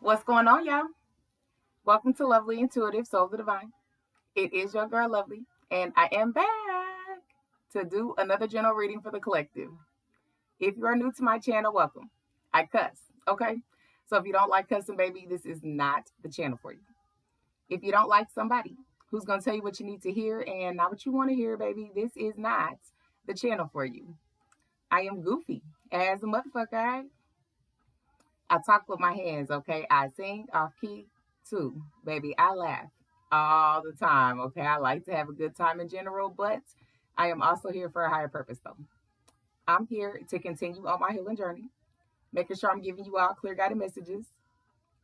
What's going on, y'all? Welcome to Lovely Intuitive Soul of the Divine. It is your girl, Lovely, and I am back to do another general reading for the collective. If you are new to my channel, welcome. I cuss, okay? So if you don't like cussing, baby, this is not the channel for you. If you don't like somebody who's going to tell you what you need to hear and not what you want to hear, baby, this is not the channel for you. I am goofy as a motherfucker. I talk with my hands, okay? I sing off key too, baby. I laugh all the time, okay? I like to have a good time in general, but I am also here for a higher purpose, though. I'm here to continue on my healing journey, making sure I'm giving you all clear guided messages.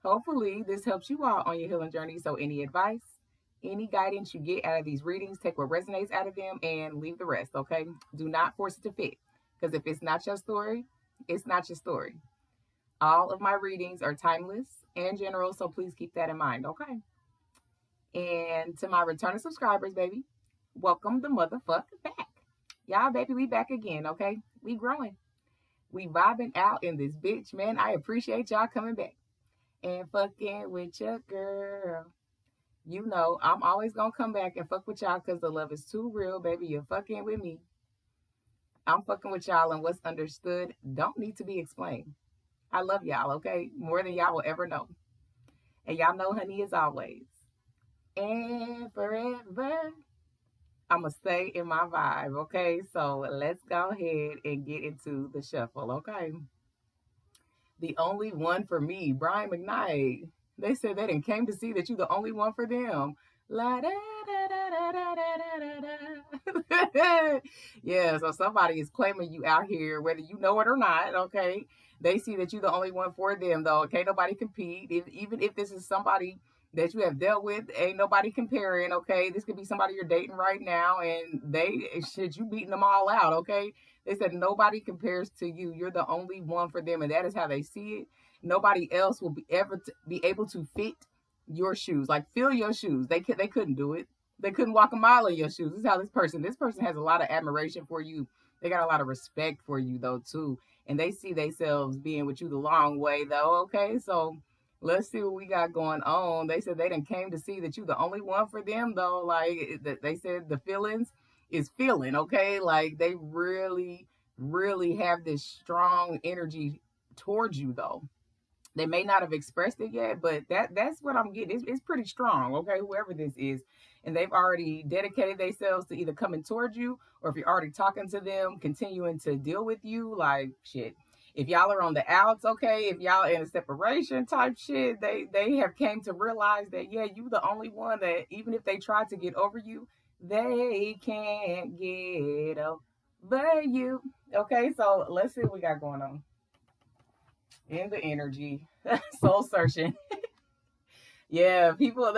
Hopefully, this helps you all on your healing journey. So, any advice, any guidance you get out of these readings, take what resonates out of them and leave the rest, okay? Do not force it to fit, because if it's not your story, it's not your story. All of my readings are timeless and general, so please keep that in mind, okay? And to my returning subscribers, baby, welcome the motherfucker back. Y'all, baby, we back again, okay? We growing. We vibing out in this bitch, man. I appreciate y'all coming back and fucking with your girl. You know, I'm always gonna come back and fuck with y'all because the love is too real, baby. You're fucking with me. I'm fucking with y'all, and what's understood don't need to be explained. I love y'all, okay? More than y'all will ever know. And y'all know, honey, as always. And forever, I'm going to stay in my vibe, okay? So let's go ahead and get into the shuffle, okay? The only one for me, Brian McKnight. They said they didn't came to see that you the only one for them. La da da da da da da da da. Yeah, so somebody is claiming you out here, whether you know it or not, okay? They see that you're the only one for them, though. Okay, nobody compete. Even if this is somebody that you have dealt with, ain't nobody comparing, okay? This could be somebody you're dating right now, and you beating them all out, okay? They said nobody compares to you. You're the only one for them, and that is how they see it. Nobody else will be able to fit your shoes, like fill your shoes. They couldn't do it. They couldn't walk a mile in your shoes. This is how this person has a lot of admiration for you. They got a lot of respect for you though too, and they see themselves being with you the long way though. Okay, so let's see what we got going on. They said they didn't came to see that you the only one for them though. Like they said, the feelings is feeling okay. Like they really have this strong energy towards you though. They may not have expressed it yet, but that's what I'm getting. It's pretty strong, okay? Whoever this is, and they've already dedicated themselves to either coming towards you, or if you're already talking to them, continuing to deal with you. Like shit. If y'all are on the outs, okay. If y'all in a separation type shit, they have came to realize that yeah, you the only one that even if they try to get over you, they can't get over you. Okay, so let's see what we got going on in the energy. Soul searching. Yeah, people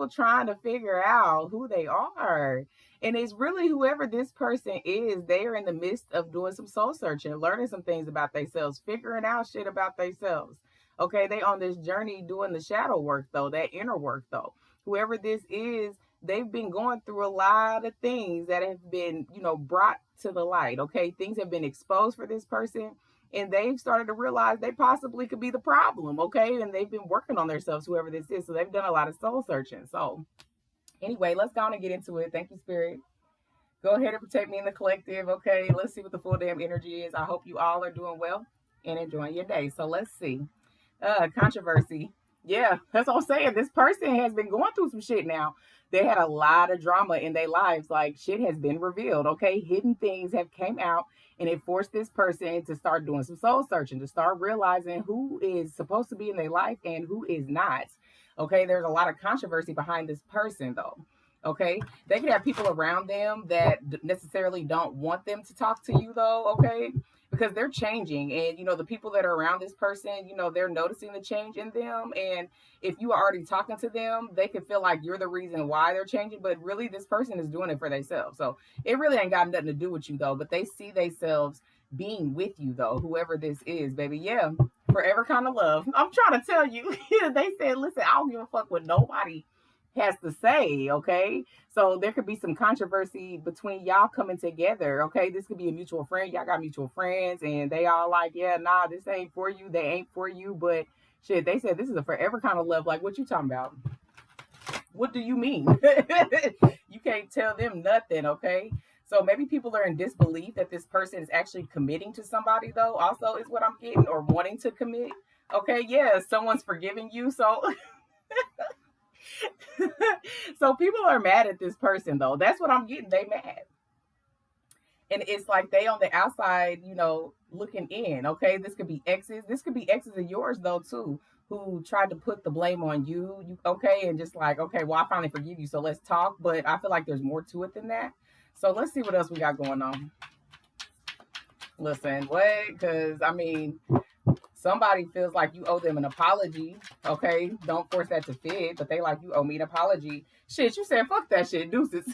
trying to figure out who they are. And it's really whoever this person is, they're in the midst of doing some soul searching, learning some things about themselves, figuring out shit about themselves. Okay, they on this journey doing the shadow work though, that inner work though. Whoever this is, they've been going through a lot of things that have been, brought to the light. Okay, things have been exposed for this person, and they've started to realize they possibly could be the problem, okay? And they've been working on themselves, whoever this is. So they've done a lot of soul searching. So anyway, let's go on and get into it. Thank you, Spirit. Go ahead and protect me in the collective, okay? Let's see what the full damn energy is. I hope you all are doing well and enjoying your day. So let's see. Controversy. Yeah, that's what I'm saying. This person has been going through some shit now. They had a lot of drama in their lives. Like shit has been revealed, okay? Hidden things have came out, and it forced this person to start doing some soul searching, to start realizing who is supposed to be in their life and who is not. Okay, there's a lot of controversy behind this person though. Okay, they could have people around them that necessarily don't want them to talk to you though. Okay, because they're changing, and the people that are around this person, they're noticing the change in them, and if you are already talking to them, they can feel like you're the reason why they're changing, but really this person is doing it for themselves. So it really ain't got nothing to do with you though, but they see themselves being with you though, whoever this is, baby. Yeah, forever kind of love. I'm trying to tell you. They said, listen, I don't give a fuck what nobody has to say, okay? So there could be some controversy between y'all coming together, okay? This could be a mutual friend. Y'all got mutual friends, and they all like, yeah, nah, this ain't for you. They ain't for you, but Shit, they said this is a forever kind of love. Like, what you talking about? What do you mean? You can't tell them nothing, okay? So maybe people are in disbelief that this person is actually committing to somebody, though, also is what I'm getting, or wanting to commit. Okay, yeah, someone's forgiving you. So so people are mad at this person, though. That's what I'm getting. They mad. And it's like they on the outside, looking in. Okay, this could be exes. This could be exes of yours though too, who tried to put the blame on you. Okay, and just like, okay, well, I finally forgive you, so let's talk. But I feel like there's more to it than that. So let's see what else we got going on. Listen, what? Because I mean, somebody feels like you owe them an apology. Okay, don't force that to fit, but they like, you owe me an apology. Shit, you said fuck that shit, deuces.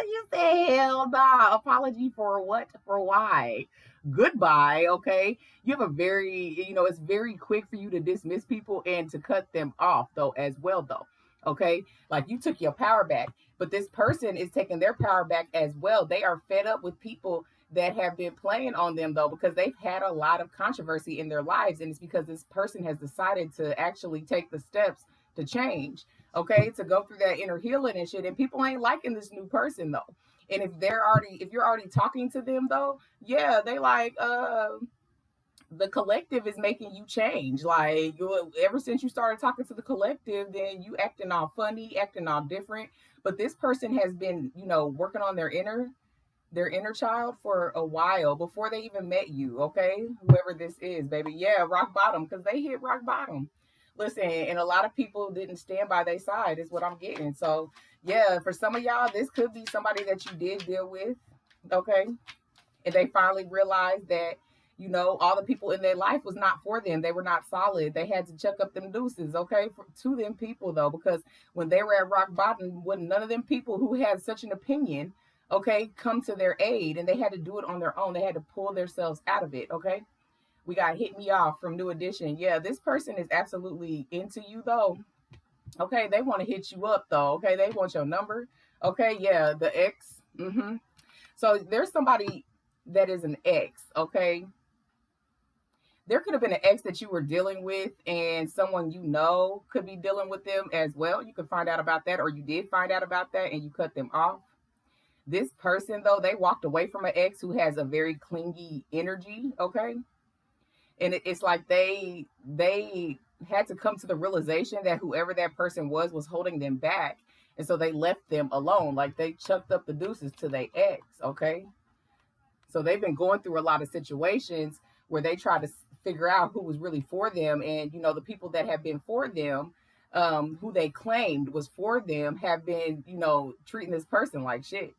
You said hell nah. Apology for what? For why? Goodbye. Okay, you have a very, it's very quick for you to dismiss people and to cut them off though as well though. Okay, like you took your power back, but this person is taking their power back as well. They are fed up with people that have been playing on them though, because they've had a lot of controversy in their lives, and it's because this person has decided to actually take the steps to change, okay, to go through that inner healing and shit. And people ain't liking this new person though. And if you're already talking to them though, yeah, they like the collective is making you change. Like ever since you started talking to the collective, then you acting all funny, acting all different. But this person has been, working on their inner child for a while before they even met you, okay? Whoever this is, baby. Yeah, rock bottom, because they hit rock bottom. Listen, and a lot of people didn't stand by their side, is what I'm getting. So, yeah, for some of y'all, this could be somebody that you did deal with, okay? And they finally realized that, all the people in their life was not for them. They were not solid. They had to chuck up them deuces, okay, to them people, though, because when they were at rock bottom, wasn't none of them people who had such an opinion, okay, come to their aid, and they had to do it on their own. They had to pull themselves out of it, okay? We got Hit Me Off from New Edition. Yeah, this person is absolutely into you, though. Okay, they want to hit you up, though. Okay, they want your number. Okay, yeah, the ex. So there's somebody that is an ex, okay? There could have been an ex that you were dealing with, and someone could be dealing with them as well. You could find out about that, or you did find out about that, and you cut them off. This person, though, they walked away from an ex who has a very clingy energy, okay? And it's like they had to come to the realization that whoever that person was holding them back. And so they left them alone. Like they chucked up the deuces to their ex, okay? So they've been going through a lot of situations where they try to figure out who was really for them. And, the people that have been for them, who they claimed was for them, have been, treating this person like shit.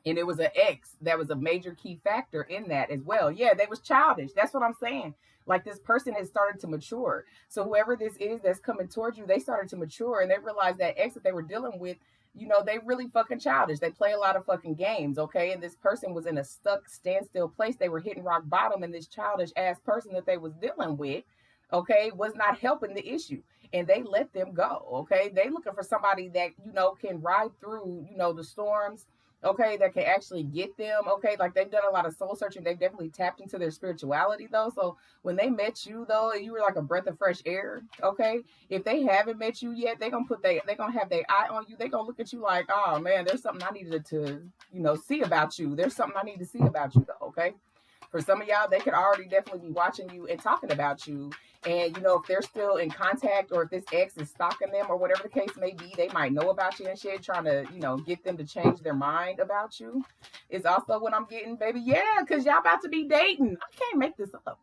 And it was an ex that was a major key factor in that as well. Yeah, they was childish. That's what I'm saying. Like this person has started to mature. So whoever this is that's coming towards you, they started to mature, and they realized that ex that they were dealing with, they really fucking childish. They play a lot of fucking games, okay? And this person was in a stuck standstill place. They were hitting rock bottom, and this childish ass person that they was dealing with, okay, was not helping the issue. And they let them go, okay? They looking for somebody that, can ride through, the storms, okay, that can actually get them, okay? Like they've done a lot of soul searching. They've definitely tapped into their spirituality though. So when they met you though, you were like a breath of fresh air, okay? If they haven't met you yet, they're gonna have their eye on you. They're gonna look at you like, oh man, there's something I needed to, see about you. There's something I need to see about you though, okay? For some of y'all, they could already definitely be watching you and talking about you. And, if they're still in contact, or if this ex is stalking them or whatever the case may be, they might know about you and shit, trying to, get them to change their mind about you. It's also what I'm getting, baby. Yeah, because y'all about to be dating. I can't make this up.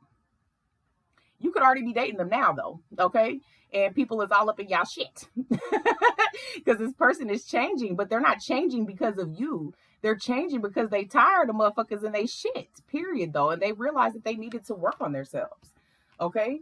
You could already be dating them now, though, okay? And people is all up in y'all shit. Because this person is changing, but they're not changing because of you. They're changing because they tired of motherfuckers and they shit, period, though. And they realized that they needed to work on themselves, okay?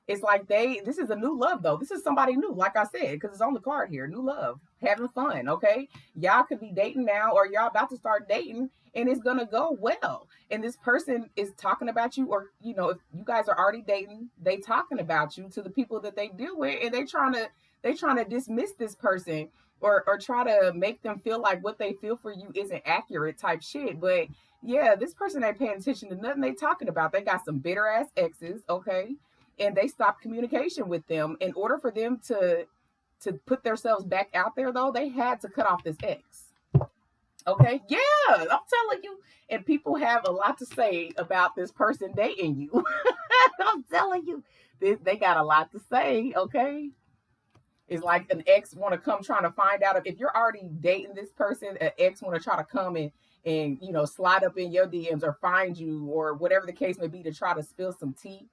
It's like this is a new love, though. This is somebody new, like I said, because it's on the card here. New love, having fun, okay? Y'all could be dating now, or y'all about to start dating, and it's going to go well. And this person is talking about you, or, if you guys are already dating, they talking about you to the people that they deal with, and they trying to dismiss this person, or try to make them feel like what they feel for you isn't accurate type shit. But yeah, this person ain't paying attention to nothing they talking about. They got some bitter ass exes, okay? and they stopped communication with them. In order for them to put themselves back out there, though, they had to cut off this ex. Okay, yeah, I'm telling you. And people have a lot to say about this person dating you. I'm telling you, they got a lot to say. Okay, it's like an ex want to come trying to find out if you're already dating this person. An ex want to try to come and slide up in your DMs or find you or whatever the case may be to try to spill some tea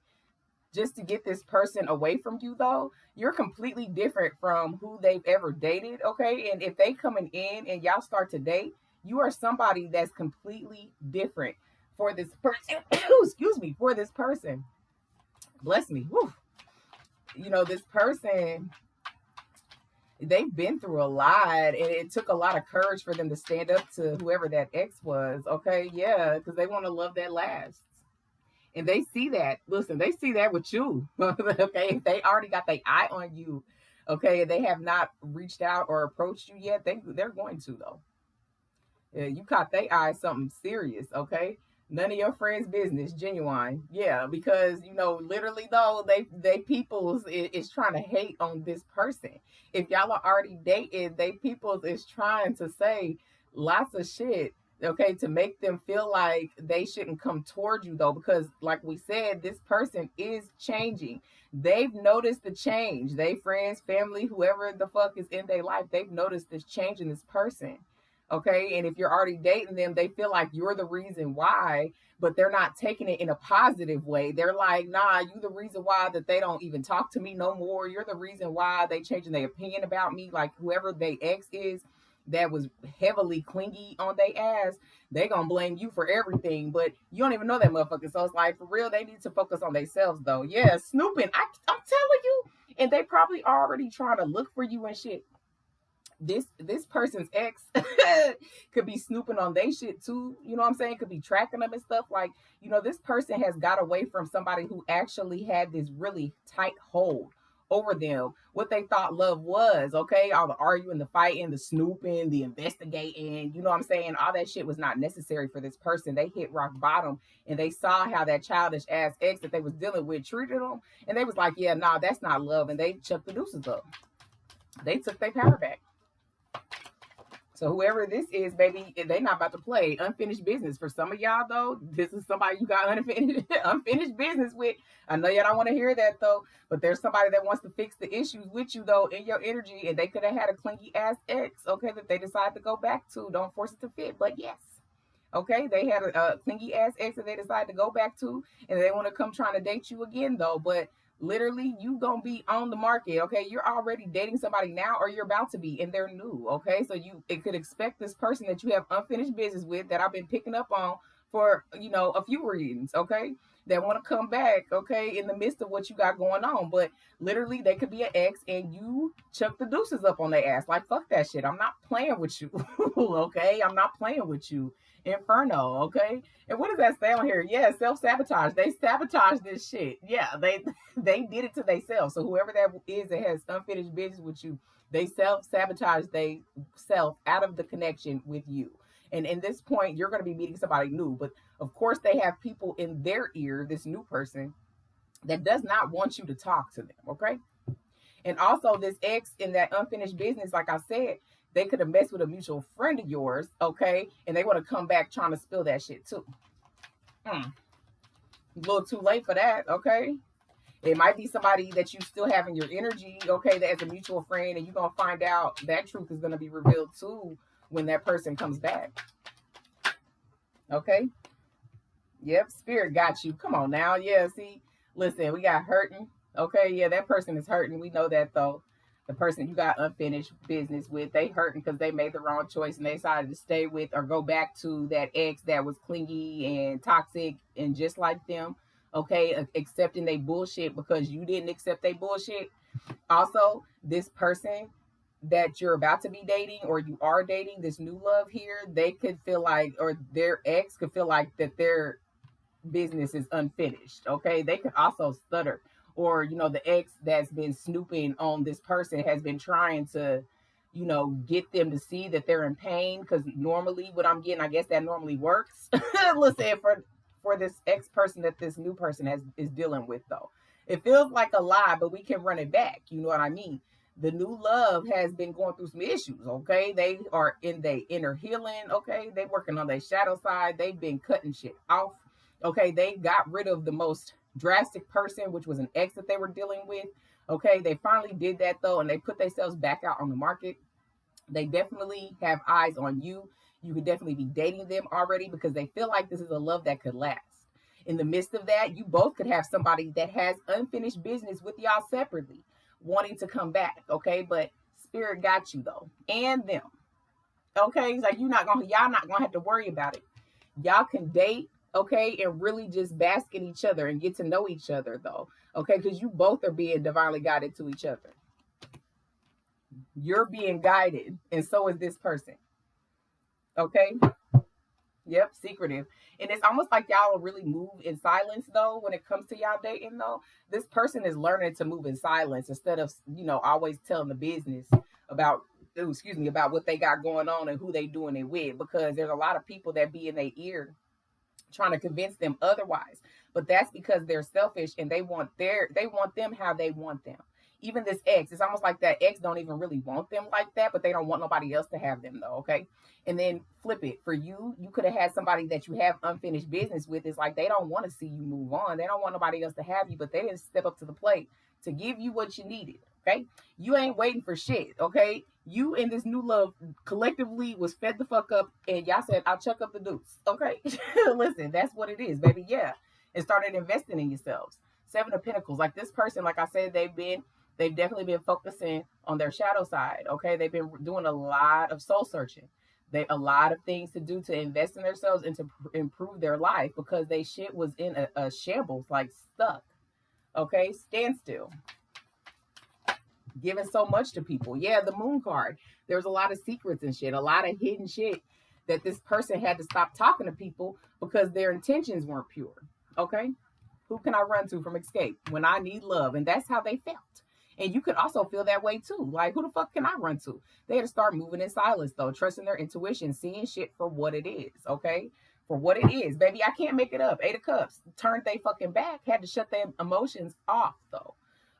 just to get this person away from you. Though you're completely different from who they've ever dated. Okay, and if they coming in and y'all start to date, you are somebody that's completely different for this person. Excuse me, for this person. Bless me. Whew. This person, they've been through a lot, and it took a lot of courage for them to stand up to whoever that ex was. Okay, yeah, because they want to love that lasts. And they see that. Listen, they see that with you. Okay, if they already got their eye on you, okay, and they have not reached out or approached you yet, they're going to, though. Yeah, you caught their eye something serious. Okay, none of your friends' business. Genuine, yeah, because literally though, they peoples is trying to hate on this person. If y'all are already dating, they peoples is trying to say lots of shit, okay, to make them feel like they shouldn't come toward you, though, because like we said, this person is changing. They've noticed the change. They friends, family, whoever the fuck is in their life, they've noticed this change in this person. Okay, and if you're already dating them, they feel like you're the reason why, but they're not taking it in a positive way. They're like, nah, you the reason why that they don't even talk to me no more. You're the reason why they changing their opinion about me. Like whoever they ex is that was heavily clingy on their ass, they gonna blame you for everything, but you don't even know that motherfucker. So it's like, for real, they need to focus on themselves, though. Yeah, snooping, I'm telling you. And they probably already trying to look for you and shit. This person's ex could be snooping on their shit too. You know what I'm saying? Could be tracking them and stuff. Like, this person has got away from somebody who actually had this really tight hold over them, what they thought love was. Okay, all the arguing, the fighting, the snooping, the investigating, you know what I'm saying? All that shit was not necessary for this person. They hit rock bottom, and they saw how that childish ass ex that they was dealing with treated them, and they was like, yeah, nah, that's not love, and they chucked the deuces up. They took their power back. So whoever this is, baby, they not about to play unfinished business. For some of y'all, though, this is somebody you got unfinished business with. I know y'all don't want to hear that, though, but there's somebody that wants to fix the issues with you, though, in your energy, and they could have had a clingy ass ex, okay, that they decide to go back to. Don't force it to fit, but yes. Okay, they had a clingy ass ex that they decide to go back to, and they want to come trying to date you again, though, but literally you gonna be on the market. Okay, you're already dating somebody now, or you're about to be, and they're new. Okay, so it could expect this person that you have unfinished business with, that I've been picking up on for a few readings, okay, that want to come back, okay, in the midst of what you got going on. But literally they could be an ex and you chuck the deuces up on their ass. Like, fuck that shit, I'm not playing with you. Okay, I'm not playing with you, Inferno. Okay, and what does that say on here? Yeah, self-sabotage. They sabotage this shit. Yeah, they did it to themselves. So whoever that is that has unfinished business with you, they self-sabotage they self out of the connection with you. And in this point, you're going to be meeting somebody new. But of course, they have people in their ear, this new person, that does not want you to talk to them. Okay. And also, this ex in that unfinished business, like I said, they could have messed with a mutual friend of yours. Okay. And they want to come back trying to spill that shit too. A little too late for that. Okay. It might be somebody that you still have in your energy, okay, that as a mutual friend, and you're going to find out that truth is going to be revealed too when that person comes back. Okay? Yep, spirit got you. Come on now. Yeah, see, listen, we got hurting. Okay, yeah, that person is hurting. We know that, though. The person you got unfinished business with, they hurting because they made the wrong choice and they decided to stay with or go back to that ex that was clingy and toxic and just like them. Okay, accepting they bullshit because you didn't accept they bullshit. Also, this person that you're about to be dating or you are dating, this new love here, they could feel like, or their ex could feel like that their business is unfinished. Okay, they could also stutter, or the ex that's been snooping on this person has been trying to get them to see that they're in pain, because normally what I'm getting, I guess that normally works. Listen, for this ex person that this new person is dealing with, though, It feels like a lie, but we can run it back. You know what I mean? The new love has been going through some issues. Okay, they are in their inner healing. Okay, they working on their shadow side. They've been cutting shit off. Okay, they got rid of the most drastic person, which was an ex that they were dealing with. Okay, they finally did that though, and they put themselves back out on the market. They definitely have eyes on you. You could definitely be dating them already because they feel like this is a love that could last. In the midst of that, you both could have somebody that has unfinished business with y'all separately, wanting to come back. Okay, but spirit got you though, and them. Okay, it's like y'all not gonna have to worry about it. Y'all can date, okay, and really just bask in each other and get to know each other though. Okay, because you both are being divinely guided to each other. You're being guided, and so is this person. Okay. Yep, secretive. And it's almost like y'all really move in silence though when it comes to y'all dating though. This person is learning to move in silence instead of, always telling the business about about what they got going on and who they doing it with, because there's a lot of people that be in their ear trying to convince them otherwise. But that's because they're selfish and they want them how they want them. Even this ex, it's almost like that ex don't even really want them like that, but they don't want nobody else to have them though, okay? And then flip it. For you, you could have had somebody that you have unfinished business with. It's like they don't want to see you move on. They don't want nobody else to have you, but they didn't step up to the plate to give you what you needed, okay? You ain't waiting for shit, okay? You and this new love collectively was fed the fuck up, and y'all said, I'll chuck up the deuce, okay? Listen, that's what it is, baby, yeah. And started investing in yourselves. Seven of Pentacles, like this person, like I said, they've definitely been focusing on their shadow side, okay? They've been doing a lot of soul searching. They a lot of things to do to invest in themselves and to improve their life because they shit was in a shambles, like stuck, okay? Standstill, giving so much to people. Yeah, the moon card. There's a lot of secrets and shit, a lot of hidden shit that this person had to stop talking to people because their intentions weren't pure. Okay? Who can I run to from escape when I need love? And that's how they felt. And you could also feel that way too. Like, who the fuck can I run to? They had to start moving in silence though, trusting their intuition, seeing shit for what it is. Okay? For what it is. Baby, I can't make it up. Eight of Cups. Turned they fucking back. Had to shut their emotions off though,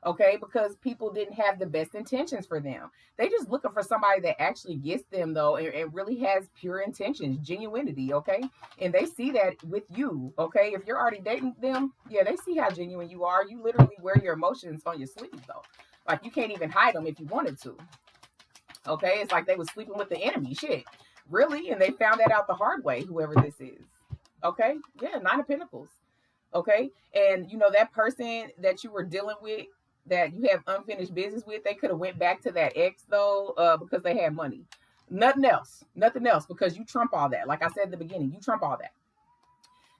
okay, because people didn't have the best intentions for them. They just looking for somebody that actually gets them though, and really has pure intentions, genuinity, okay? And they see that with you, okay? If you're already dating them, yeah, they see how genuine you are. You literally wear your emotions on your sleeve though, like you can't even hide them if you wanted to, okay? It's like they was sleeping with the enemy, shit, really, and they found that out the hard way, whoever this is, okay? Yeah, Nine of Pentacles, okay? And that person that you were dealing with, that you have unfinished business with, they could have went back to that ex though, because they had money. Nothing else, because you trump all that. Like I said at the beginning, you trump all that.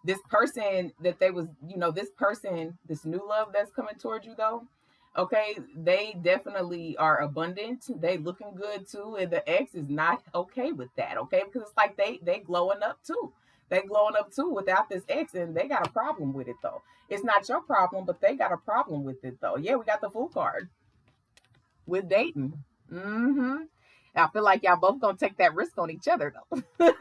This person that they was, this person, this new love that's coming towards you though, okay, they definitely are abundant. They looking good too, and the ex is not okay with that, okay, because it's like they glowing up too. They glowing up too without this ex, and they got a problem with it though. It's not your problem, but they got a problem with it though. Yeah, we got the Fool card with dating. Mm-hmm. I feel like y'all both gonna take that risk on each other though,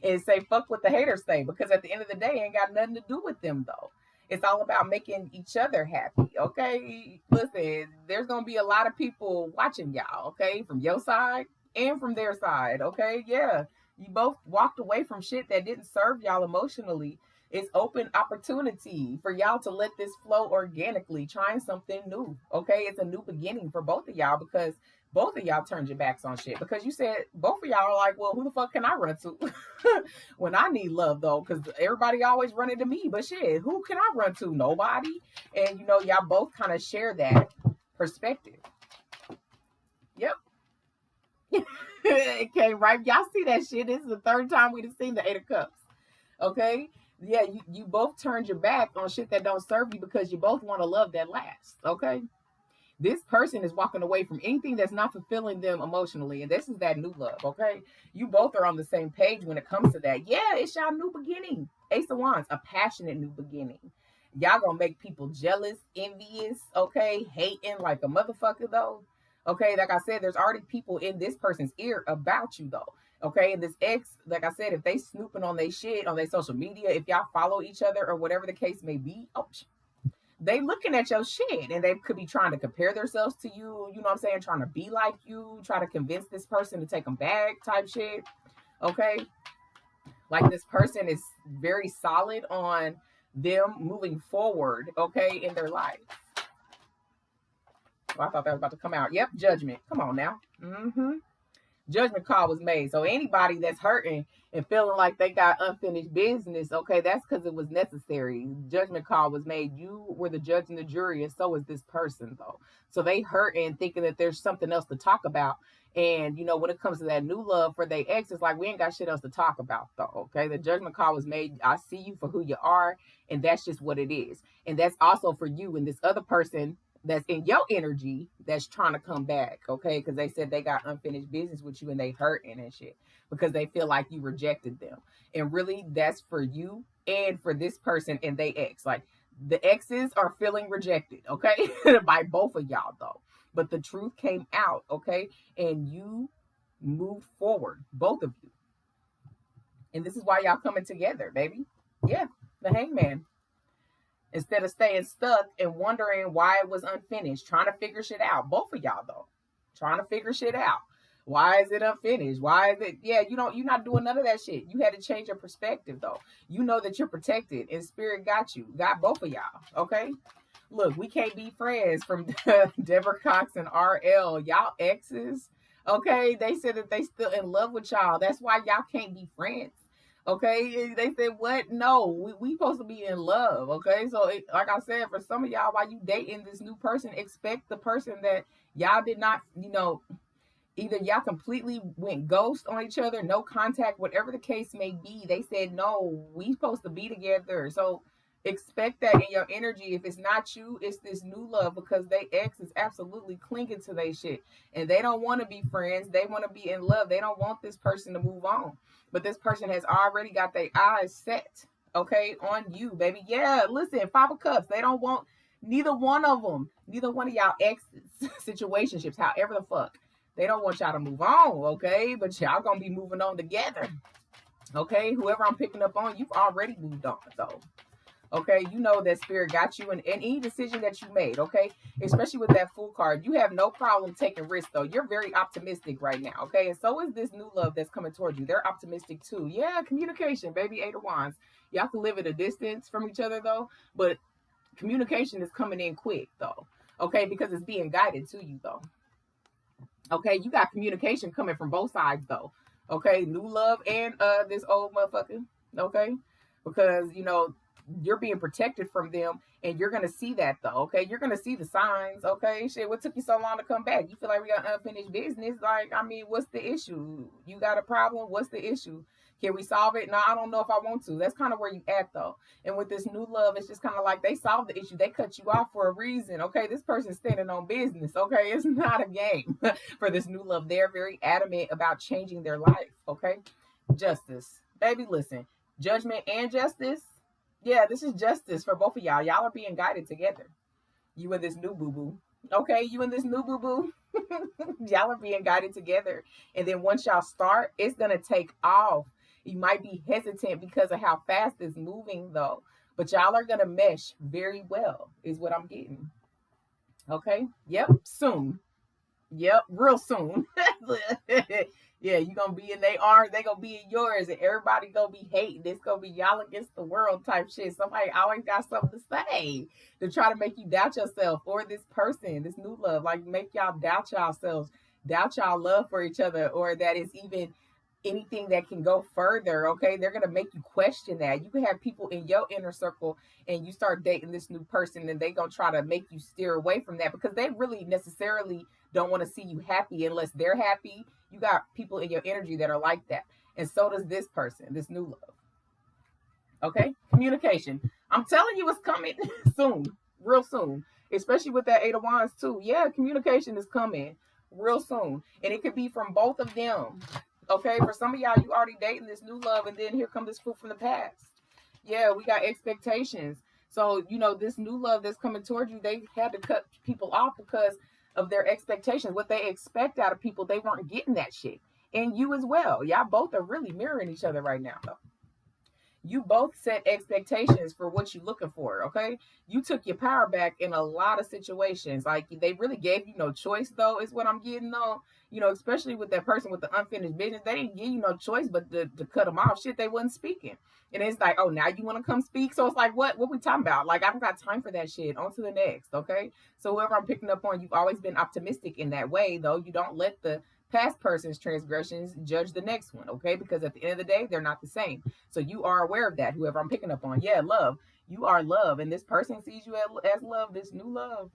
and say fuck what the haters say, because at the end of the day, ain't got nothing to do with them though. It's all about making each other happy. Okay, listen, there's gonna be a lot of people watching y'all. Okay, from your side and from their side. Okay, yeah, you both walked away from shit that didn't serve y'all emotionally. It's open opportunity for y'all to let this flow organically, trying something new. Okay, it's a new beginning for both of y'all, because both of y'all turned your backs on shit, because you said both of y'all are like, well, who the fuck can I run to when I need love though? Because everybody always running to me, but shit, who can I run to? Nobody. And y'all both kind of share that perspective. Yep. It came right. Y'all see that shit. This is the third time we've seen the Eight of Cups. Okay. Yeah, you both turned your back on shit that don't serve you because you both want a love that lasts. Okay. This person is walking away from anything that's not fulfilling them emotionally, and this is that new love. Okay, you both are on the same page when it comes to that. Yeah, it's y'all new beginning. Ace of Wands, a passionate new beginning. Y'all gonna make people jealous, envious, okay, hating like a motherfucker though. Okay, like I said, there's already people in this person's ear about you though. Okay, and this ex, like I said, if they snooping on their shit on their social media, if y'all follow each other or whatever the case may be, oh, they looking at your shit, and they could be trying to compare themselves to you. You know what I'm saying? Trying to be like you, try to convince this person to take them back, type shit. Okay, like this person is very solid on them moving forward. Okay, in their life. Oh, I thought that was about to come out. Yep, judgment. Come on now. Judgment call was made. So anybody that's hurting and feeling like they got unfinished business, okay, that's because it was necessary. Judgment call was made. You were the judge and the jury, and so is this person, though. So they hurting, thinking that there's something else to talk about. And when it comes to that new love for their ex, it's like we ain't got shit else to talk about, though. Okay, the judgment call was made. I see you for who you are, and that's just what it is. And that's also for you and this other person that's in your energy that's trying to come back, okay? Because they said they got unfinished business with you and they hurting and shit because they feel like you rejected them. And really, that's for you and for this person and they ex. Like the exes are feeling rejected, okay? By both of y'all, though. But the truth came out, okay? And you moved forward, both of you. And this is why y'all coming together, baby. Yeah, the hangman. Instead of staying stuck and wondering why it was unfinished, trying to figure shit out. Both of y'all, though, trying to figure shit out. Why is it unfinished? Why is it? Yeah, you're not doing none of that shit. You had to change your perspective, though. You know that you're protected and spirit got you, got both of y'all. Okay. Look, we can't be friends from Deborah Cox and RL. Y'all exes. Okay. They said that they still in love with y'all. That's why y'all can't be friends. Okay, they said what? No, we supposed to be in love. Okay, so like I said, for some of y'all, while you dating this new person, expect the person that y'all did not, either y'all completely went ghost on each other, no contact, whatever the case may be. They said no, we supposed to be together. So expect that in your energy. If it's not you, it's this new love because they ex is absolutely clinging to their shit and they don't want to be friends. They want to be in love. They don't want this person to move on. But this person has already got their eyes set, okay, on you, baby. Yeah, listen, 5 of Cups. They don't want neither one of y'all exes, situationships, however the fuck. They don't want y'all to move on, okay? But y'all gonna be moving on together, okay? Whoever I'm picking up on, you've already moved on, though. Okay, you know that spirit got you in any decision that you made, okay? Especially with that Fool card. You have no problem taking risks, though. You're very optimistic right now, okay? And so is this new love that's coming towards you. They're optimistic, too. Yeah, communication, baby, 8 of Wands. Y'all can live at a distance from each other, though, but communication is coming in quick, though, okay? Because it's being guided to you, though. Okay, you got communication coming from both sides, though. Okay, new love and this old motherfucker, okay? Because, you're being protected from them and you're going to see that though. Okay. You're going to see the signs. Okay. Shit. What took you so long to come back? You feel like we got unfinished business. Like, I mean, what's the issue? You got a problem? What's the issue? Can we solve it? No, I don't know if I want to. That's kind of where you at though. And with this new love, it's just kind of like they solved the issue. They cut you off for a reason. Okay. This person's standing on business. Okay. It's not a game for this new love. They're very adamant about changing their life. Okay. Justice. Baby, listen. Judgment and justice. Yeah, this is justice for both of y'all. Y'all are being guided together. You and this new boo-boo. Okay, you and this new boo-boo. Y'all are being guided together. And then once y'all start, it's going to take off. You might be hesitant because of how fast it's moving, though. But y'all are going to mesh very well, is what I'm getting. Okay? Yep, soon. Yep, real soon. Yeah, you gonna be in their arms, they gonna be in yours, and everybody gonna be hating. It's gonna be y'all against the world type shit. Somebody always got something to say to try to make you doubt yourself or this person, this new love, like make y'all doubt yourselves, doubt y'all love for each other, or that it's even anything that can go further. Okay, they're gonna make you question that. You can have people in your inner circle and you start dating this new person and they gonna try to make you steer away from that because they really necessarily don't want to see you happy unless they're happy. You got people in your energy that are like that. And so does this person, this new love. Okay? Communication. I'm telling you it's coming soon. Real soon. Especially with that 8 of Wands too. Yeah, communication is coming real soon. And it could be from both of them. Okay? For some of y'all, you already dating this new love and then here comes this fool from the past. Yeah, we got expectations. So, this new love that's coming towards you, they had to cut people off because of their expectations. What they expect out of people, they weren't getting that shit. And you as well. Y'all both are really mirroring each other right now, though. you both set expectations for what you're looking for, okay? You took your power back in a lot of situations. Like, they really gave you no choice, though, is what I'm getting on. You know, especially with that person with the unfinished business, they didn't give you no choice but to cut them off. Shit, they wasn't speaking. And it's like, oh, now you want to come speak? So it's like, what we talking about? Like, I don't got time for that shit. On to the next, okay? So whoever I'm picking up on, you've always been optimistic in that way, though. You don't let the past person's transgressions judge the next one, okay? Because at the end of the day, they're not the same. So you are aware of that, whoever I'm picking up on. Yeah, love. You are love. And this person sees you as love, this new love.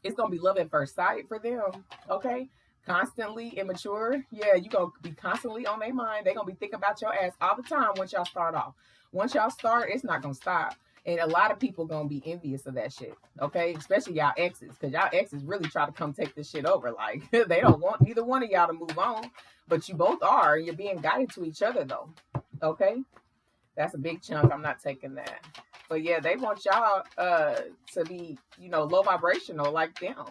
It's going to be love at first sight for them, okay? Constantly immature. Yeah, you're going to be constantly on their mind. They're going to be thinking about your ass all the time once y'all start off. Once y'all start, it's not going to stop. And a lot of people going to be envious of that shit, okay? Especially y'all exes, because y'all exes really try to come take this shit over. Like, they don't want neither one of y'all to move on, but you both are, and you're being guided to each other, though, okay? That's a big chunk. I'm not taking that. But yeah, they want y'all to be, you know, low vibrational like them,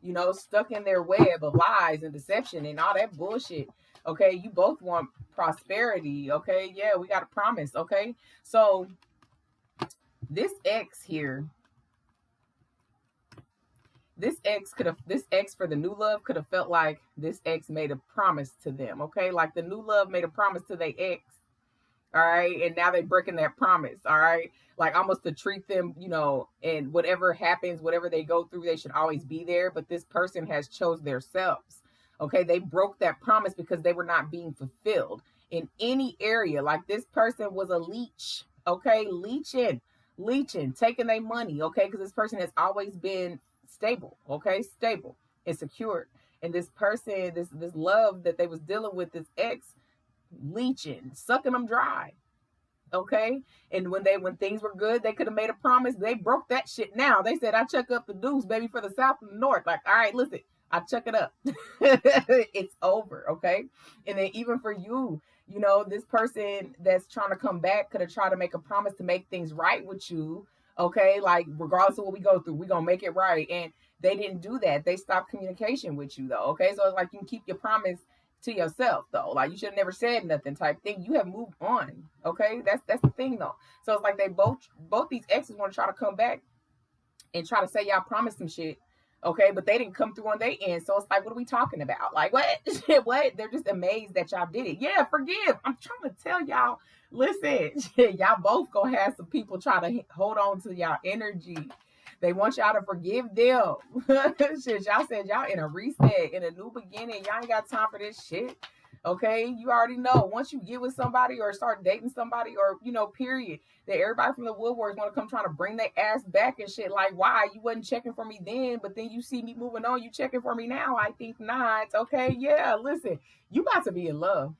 you know, stuck in their web of lies and deception and all that bullshit. Okay, you both want prosperity. Okay, yeah, we got a promise. Okay, so this ex here, this ex for the new love could have felt like this ex made a promise to them. Okay, like the new love made a promise to their ex. All right, and now they're breaking that promise. All right, like almost to treat them, you know, and whatever happens, whatever they go through, they should always be there. But this person has chose themselves. Okay, they broke that promise because they were not being fulfilled in any area. Like this person was a leech. Okay, leeching, taking their money. Okay, because this person has always been stable. Okay, stable and secure. And this person, this love that they was dealing with, this ex, leeching, sucking them dry. Okay, and when things were good, they could have made a promise. They broke that shit. Now they said, I chuck up the deuce, baby, for the south and the north. Like, all right, listen, I chuck it up. It's over. Okay, and then even for you, you know, this person that's trying to come back could have tried to make a promise to make things right with you. Okay, like regardless of what we go through, we're gonna make it right. And they didn't do that. They stopped communication with you, though. Okay, so it's like you can keep your promise to yourself, though. Like, you should have never said nothing type thing. You have moved on. Okay, that's the thing, though. So it's like they both these exes want to try to come back and try to say y'all promised some shit. Okay, but they didn't come through on their end. So it's like, what are we talking about? Like, what? What? They're just amazed that y'all did it. Yeah, forgive. I'm trying to tell y'all, listen, y'all both gonna have some people try to hold on to y'all energy. They want y'all to forgive them. Shit, y'all said y'all in a reset, in a new beginning. Y'all ain't got time for this shit. Okay, you already know. Once you get with somebody or start dating somebody, or you know, period, that everybody from the woodworks want to come trying to bring their ass back and shit. Like, why? You wasn't checking for me then, but then you see me moving on. You checking for me now? I think not. Okay, yeah. Listen, you about to be in love.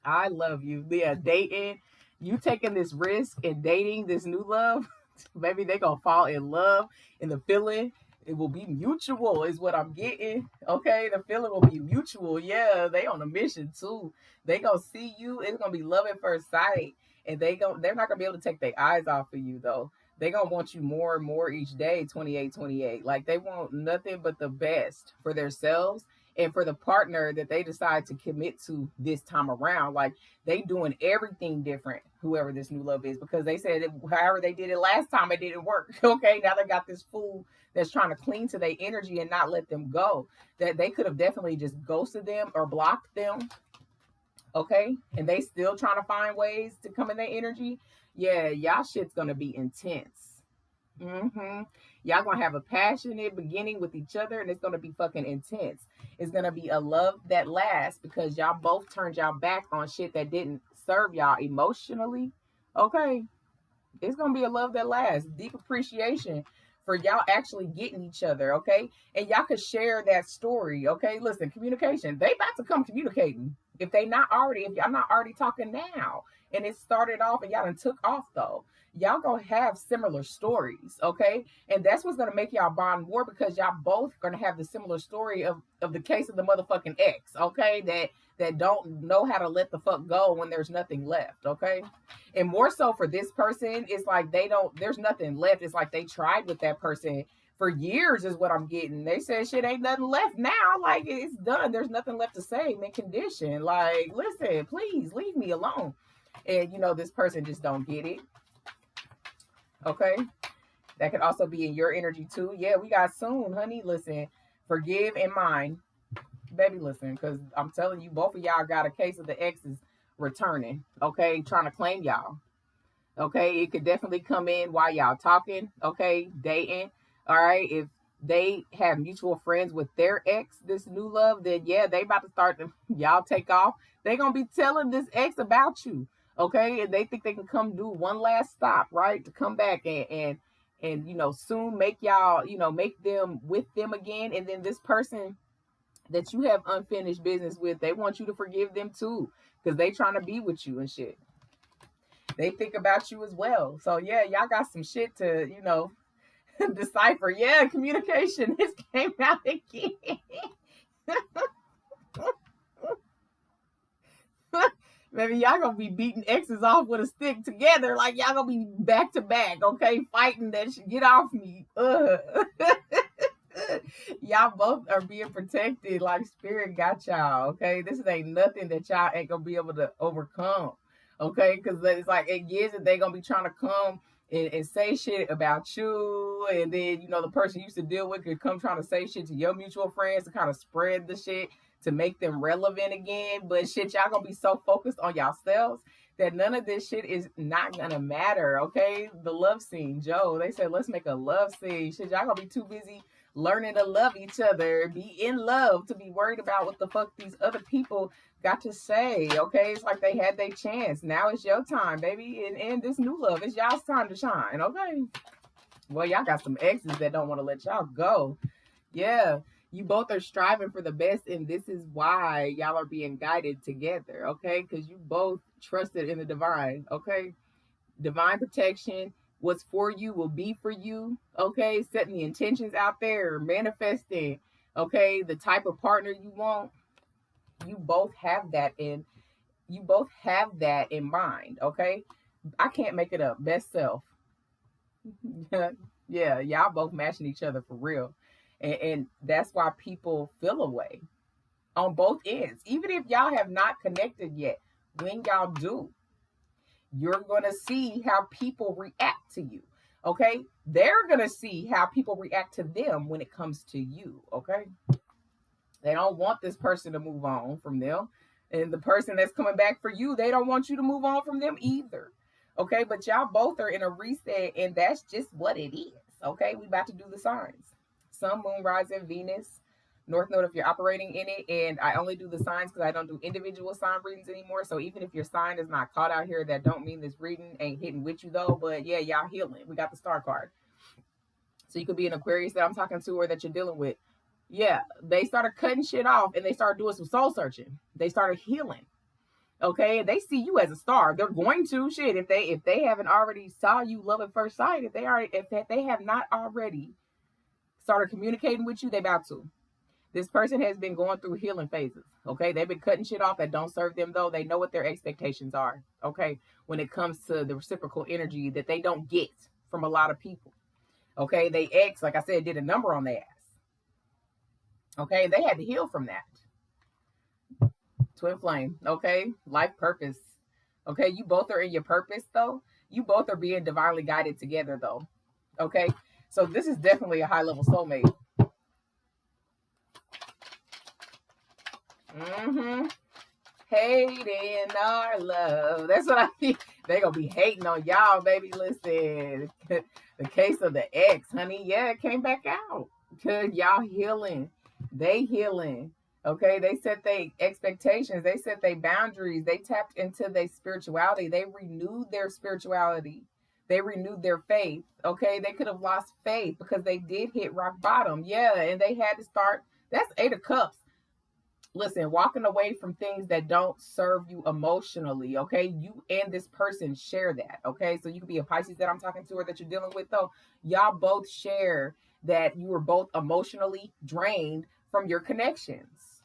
I love you. Yeah, dating. You taking this risk and dating this new love. Maybe they gonna fall in love, and the feeling, it will be mutual is what I'm getting. Okay, the feeling will be mutual. Yeah, they on a mission too. They gonna see you. It's gonna be love at first sight, and they're not gonna be able to take their eyes off of you, though. They gonna want you more and more each day. 28, like they want nothing but the best for themselves and for the partner that they decide to commit to this time around. Like, they doing everything different, whoever this new love is, because they said that however they did it last time, it didn't work. Okay, now they got this fool that's trying to cling to their energy and not let them go. That they could have definitely just ghosted them or blocked them. Okay, and they still trying to find ways to come in their energy. Yeah, y'all shit's gonna be intense. Y'all gonna have a passionate beginning with each other, and it's gonna be fucking intense. It's gonna be a love that lasts because y'all both turned y'all back on shit that didn't serve y'all emotionally. Okay, it's gonna be a love that lasts. Deep appreciation for y'all actually getting each other. Okay, and y'all could share that story. Okay, listen, communication. They about to come communicating. If y'all not already talking now, and it started off and y'all done took off though, y'all gonna have similar stories, okay? And that's what's gonna make y'all bond more, because y'all both gonna have the similar story of the case of the motherfucking ex, okay? That don't know how to let the fuck go when there's nothing left, okay? And more so for this person, it's like there's nothing left. It's like they tried with that person for years is what I'm getting. They said shit ain't nothing left now. Like, it's done. There's nothing left to say. Mint condition. Like, listen, please leave me alone. And, you know, this person just don't get it. Okay? That could also be in your energy, too. Yeah, we got soon, honey. Listen, forgive and mind. Baby, listen, because I'm telling you, both of y'all got a case of the exes returning, okay? Trying to claim y'all. Okay, it could definitely come in while y'all talking, okay, dating. All right, if they have mutual friends with their ex, this new love, then yeah, they about to start to y'all take off. They gonna be telling this ex about you, okay, and they think they can come do one last stop, right, to come back and you know soon make y'all, you know, make them with them again, and then this person that you have unfinished business with, they want you to forgive them too, because they trying to be with you and shit. They think about you as well. So yeah, y'all got some shit to, you know, decipher. Yeah, communication. This came out again. Maybe y'all gonna be beating exes off with a stick together. Like y'all gonna be back to back, okay? Fighting that shit. Get off me. Y'all both are being protected. Like spirit got y'all, okay? This ain't nothing that y'all ain't gonna be able to overcome. Okay, because it's like it gives that they gonna be trying to come and say shit about you, and then you know the person you used to deal with could come trying to say shit to your mutual friends to kind of spread the shit to make them relevant again. But shit, y'all gonna be so focused on yourselves that none of this shit is not gonna matter. Okay, the love scene, Joe. They said let's make a love scene. Shit, y'all gonna be too busy learning to love each other, be in love, to be worried about what the fuck these other people got to say. Okay, it's like they had their chance. Now it's your time, baby, and this new love, it's y'all's time to shine. Okay, well, y'all got some exes that don't want to let y'all go. Yeah, you both are striving for the best, and this is why y'all are being guided together. Okay, because you both trusted in the divine. Okay, divine protection. What's for you will be for you. Okay, setting the intentions out there, manifesting. Okay, the type of partner you want, you both have that in, you both have that in mind. Okay, I can't make it up. Best self. Yeah, y'all both matching each other for real, and that's why people feel away on both ends. Even if y'all have not connected yet, when y'all do, you're gonna see how people react to you. Okay, they're gonna see how people react to them when it comes to you. Okay, they don't want this person to move on from them. And the person that's coming back for you, they don't want you to move on from them either. Okay, but y'all both are in a reset, and that's just what it is. Okay, we about to do the signs. Sun, moon, rising, Venus, North Node if you're operating in it. And I only do the signs because I don't do individual sign readings anymore. So even if your sign is not caught out here, that don't mean this reading ain't hitting with you though. But yeah, y'all healing. We got the star card. So you could be an Aquarius that I'm talking to or that you're dealing with. Yeah, they started cutting shit off and they started doing some soul searching. They started healing. Okay, they see you as a star. They're going to shit if they haven't already saw you love at first sight. If they have not already started communicating with you, they about to. This person has been going through healing phases. Okay, they've been cutting shit off that don't serve them though. They know what their expectations are. Okay, when it comes to the reciprocal energy that they don't get from a lot of people. Okay, they ex, like I said, did a number on their ass. Okay, they had to heal from that. Twin flame. Okay, life purpose. Okay, you both are in your purpose though. You both are being divinely guided together though. Okay, so this is definitely a high level soulmate. Hating our love. That's what I think. They gonna be hating on y'all, baby. Listen, the case of the ex, honey. Yeah, it came back out because y'all healing. They healing. Okay, they set their expectations. They set their boundaries. They tapped into their spirituality. They renewed their spirituality. They renewed their faith. Okay, they could have lost faith because they did hit rock bottom. Yeah, and they had to start. That's 8 of Cups. Listen, walking away from things that don't serve you emotionally. Okay, you and this person share that. Okay, so you could be a Pisces that I'm talking to or that you're dealing with though. Y'all both share that you were both emotionally drained from your connections.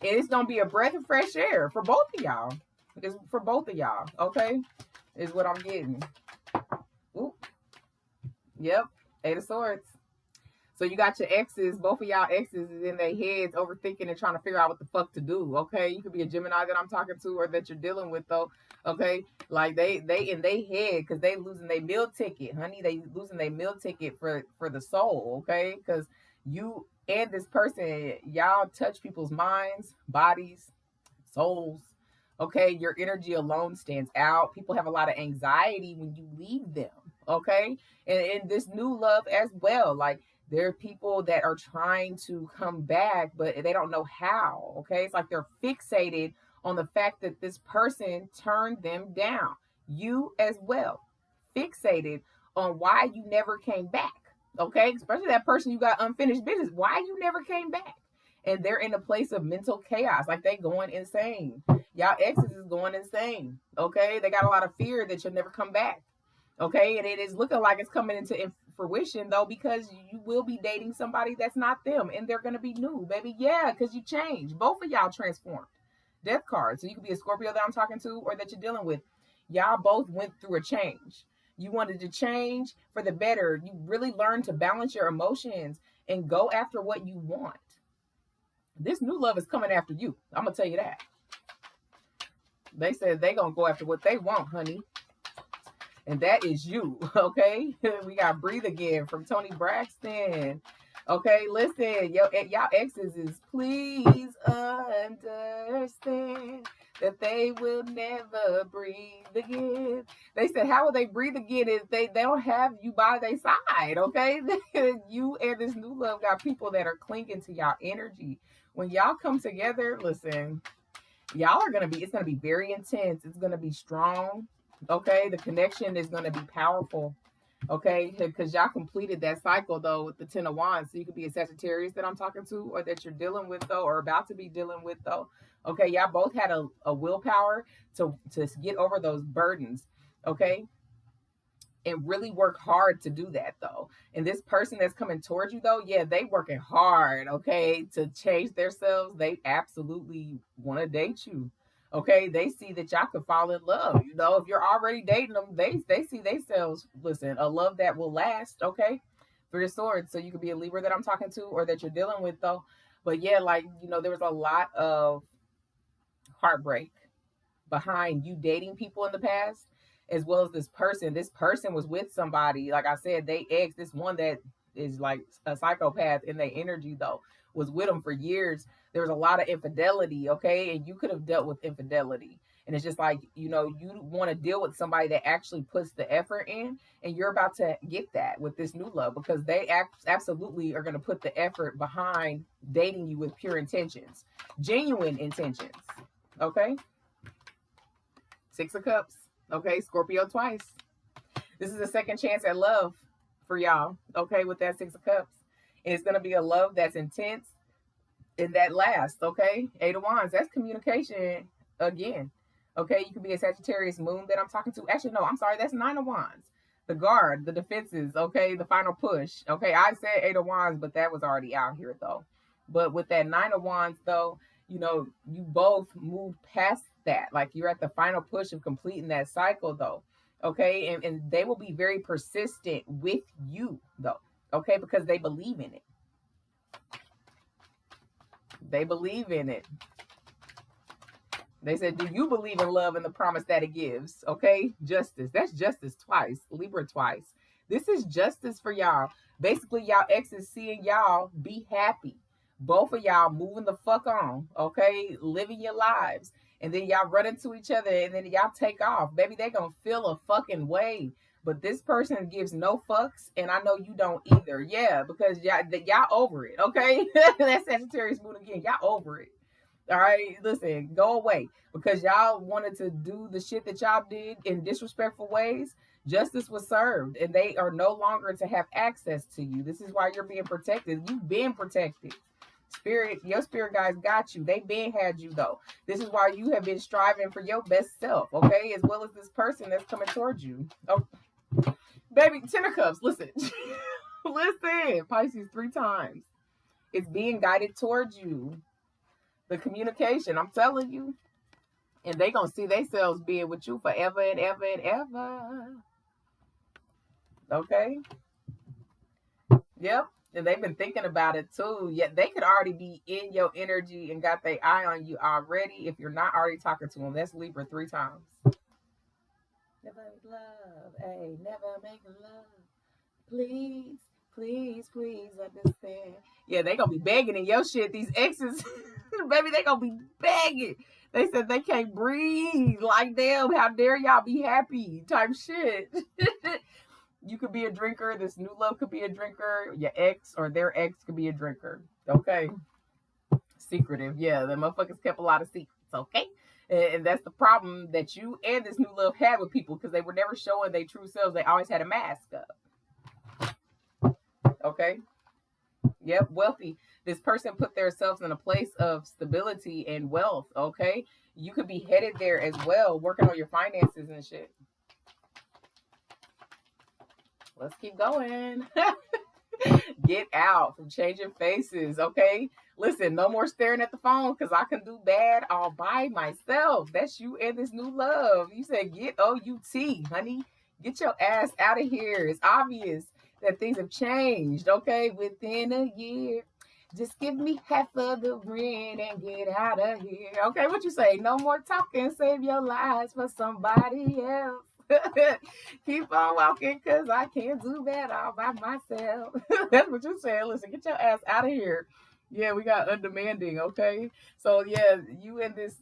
And it's gonna be a breath of fresh air for both of y'all. It's for both of y'all. Okay, is what I'm getting. Ooh. Yep, 8 of Swords. So you got your exes, both of y'all exes is in their heads overthinking and trying to figure out what the fuck to do. Okay. You could be a Gemini that I'm talking to or that you're dealing with though. Okay. Like they in their head because they losing their meal ticket, honey. They losing their meal ticket for the soul, okay? Because you and this person, y'all touch people's minds, bodies, souls. Okay, your energy alone stands out. People have a lot of anxiety when you leave them. Okay, and this new love as well. Like there are people that are trying to come back, but they don't know how. Okay, it's like they're fixated on the fact that this person turned them down. You as well, fixated on why you never came back. Okay, especially that person you got unfinished business. Why you never came back? And they're in a place of mental chaos, like they going insane. Y'all exes is going insane. Okay, they got a lot of fear that you'll never come back. Okay, and it is looking like it's coming into fruition though, because you will be dating somebody that's not them, and they're gonna be new, baby. Yeah, because you changed. Both of y'all transformed. Death card. So you could be a Scorpio that I'm talking to, or that you're dealing with. Y'all both went through a change. You wanted to change for the better. You really learned to balance your emotions and go after what you want. This new love is coming after you. I'm gonna tell you that. They said they gonna go after what they want, honey. And that is you, okay? We got Breathe Again from Tony Braxton. Okay, listen, y'all exes is please understand that they will never breathe again. They said, how will they breathe again if they don't have you by their side, okay? You and this new love got people that are clinging to y'all energy. When y'all come together, listen, y'all are gonna be, it's gonna be very intense. It's gonna be strong. Okay, the connection is gonna be powerful. Okay, because y'all completed that cycle though with the 10 of Wands. So you could be a Sagittarius that I'm talking to, or that you're dealing with though, or about to be dealing with though. Okay, y'all both had a willpower to get over those burdens. Okay, and really work hard to do that though. And this person that's coming towards you though, yeah, they working hard, okay, to change themselves. They absolutely want to date you. Okay, they see that y'all could fall in love. You know, if you're already dating them, they see themselves, listen, a love that will last, okay? For your swords. So you could be a Libra that I'm talking to, or that you're dealing with though. But yeah, like, you know, there was a lot of heartbreak behind you dating people in the past, as well as this person. This person was with somebody, like I said, they ex, this one that is like a psychopath in their energy though, was with them for years. There was a lot of infidelity, okay, and you could have dealt with infidelity. And it's just like, you know, you want to deal with somebody that actually puts the effort in, and you're about to get that with this new love, because they absolutely are going to put the effort behind dating you with pure intentions, genuine intentions. Okay, 6 of Cups. Okay, Scorpio twice. This is a second chance at love for y'all. Okay, with that 6 of Cups. And it's going to be a love that's intense and that lasts. Okay, 8 of Wands. That's communication again. Okay, you could be a Sagittarius moon that I'm talking to. Actually, no, I'm sorry. That's 9 of Wands. The guard, the defenses. Okay, the final push. Okay, I said 8 of Wands, but that was already out here though. But with that 9 of Wands though, you know, you both moved past that. Like you're at the final push of completing that cycle though. Okay, and they will be very persistent with you though. Okay, because they believe in it. They believe in it. They said, do you believe in love and the promise that it gives? Okay, justice. That's justice twice. Libra twice. This is justice for y'all. Basically, y'all exes seeing y'all be happy. Both of y'all moving the fuck on, okay? Living your lives. And then y'all run into each other and then y'all take off. Baby, they gonna feel a fucking way. But this person gives no fucks, and I know you don't either. Yeah, because y'all over it, okay? That's Sagittarius moon again. Y'all over it. All right, listen, go away, because y'all wanted to do the shit that y'all did in disrespectful ways. Justice was served, and they are no longer to have access to you. This is why you're being protected. You've been protected. Spirit, your spirit guys got you. They been had you though. This is why you have been striving for your best self, okay? As well as this person that's coming towards you. Oh, baby, 10 of Cups. Listen, listen, Pisces 3 times. It's being guided towards you. The communication, I'm telling you. And they gonna see themselves being with you forever and ever and ever. Okay? Yep. And they've been thinking about it too. Yet they could already be in your energy and got their eye on you already if you're not already talking to them. That's Libra 3 times. Never make love, hey, never make love. Please, please, please understand. Yeah, they gonna be begging in your shit. These exes, baby, they gonna be begging. They said they can't breathe. Like, damn, how dare y'all be happy? Type shit. You could be a drinker. This new love could be a drinker. Your ex or their ex could be a drinker. Okay. Secretive. Yeah, the motherfuckers kept a lot of secrets. Okay. And that's the problem that you and this new love had with people because they were never showing their true selves. They always had a mask up. Okay. Yep. Wealthy. This person put themselves in a place of stability and wealth. Okay. You could be headed there as well, working on your finances and shit. Let's keep going. Get out from changing faces, okay? Listen, no more staring at the phone because I can do bad all by myself. That's you and this new love. You said get O-U-T, honey. Get your ass out of here. It's obvious that things have changed, okay? Within a year. Just give me half of the rent and get out of here. Okay, what you say? No more talking. Save your lives for somebody else. Keep on walking because I can't do that all by myself. That's what you're saying. Listen, get your ass out of here. Yeah, we got undemanding, okay? So yeah, you and this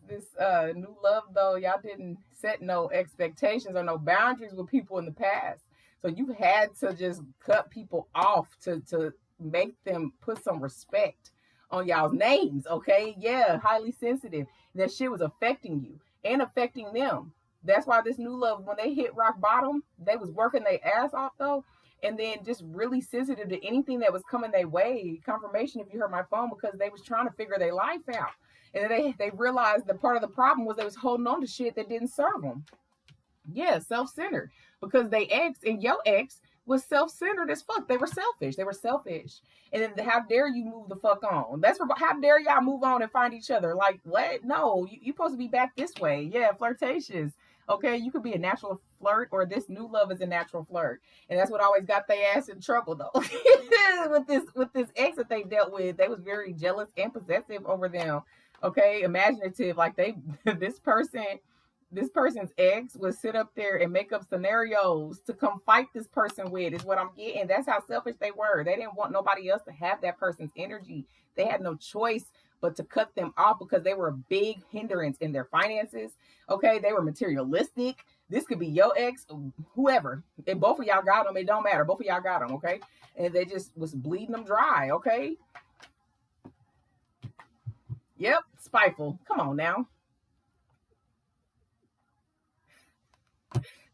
new love though, y'all didn't set no expectations or no boundaries with people in the past. So you had to just cut people off to make them put some respect on y'all's names, okay? Yeah, highly sensitive. That shit was affecting you and affecting them. That's why this new love, when they hit rock bottom, they was working their ass off though, and then just really sensitive to anything that was coming their way. Confirmation if you heard my phone because they was trying to figure their life out, and they realized that part of the problem was they was holding on to shit that didn't serve them. Yeah, self-centered because they ex and your ex was self-centered as fuck. They were selfish. They were selfish. And then how dare you move the fuck on? That's for how dare y'all move on and find each other? Like what? No, you supposed to be back this way. Yeah, flirtatious. Okay, you could be a natural flirt, or this new love is a natural flirt, and that's what always got their ass in trouble though. with this ex that they dealt with, they was very jealous and possessive over them. Okay, imaginative, like they this person's ex would sit up there and make up scenarios to come fight this person with, is what I'm getting. That's how selfish they were. They didn't want nobody else to have that person's energy. They had no choice but to cut them off because they were a big hindrance in their finances. Okay, they were materialistic. This could be your ex, whoever. If both of y'all got them, it don't matter. Both of y'all got them, okay? And they just was bleeding them dry, okay? Yep, spiteful. Come on now.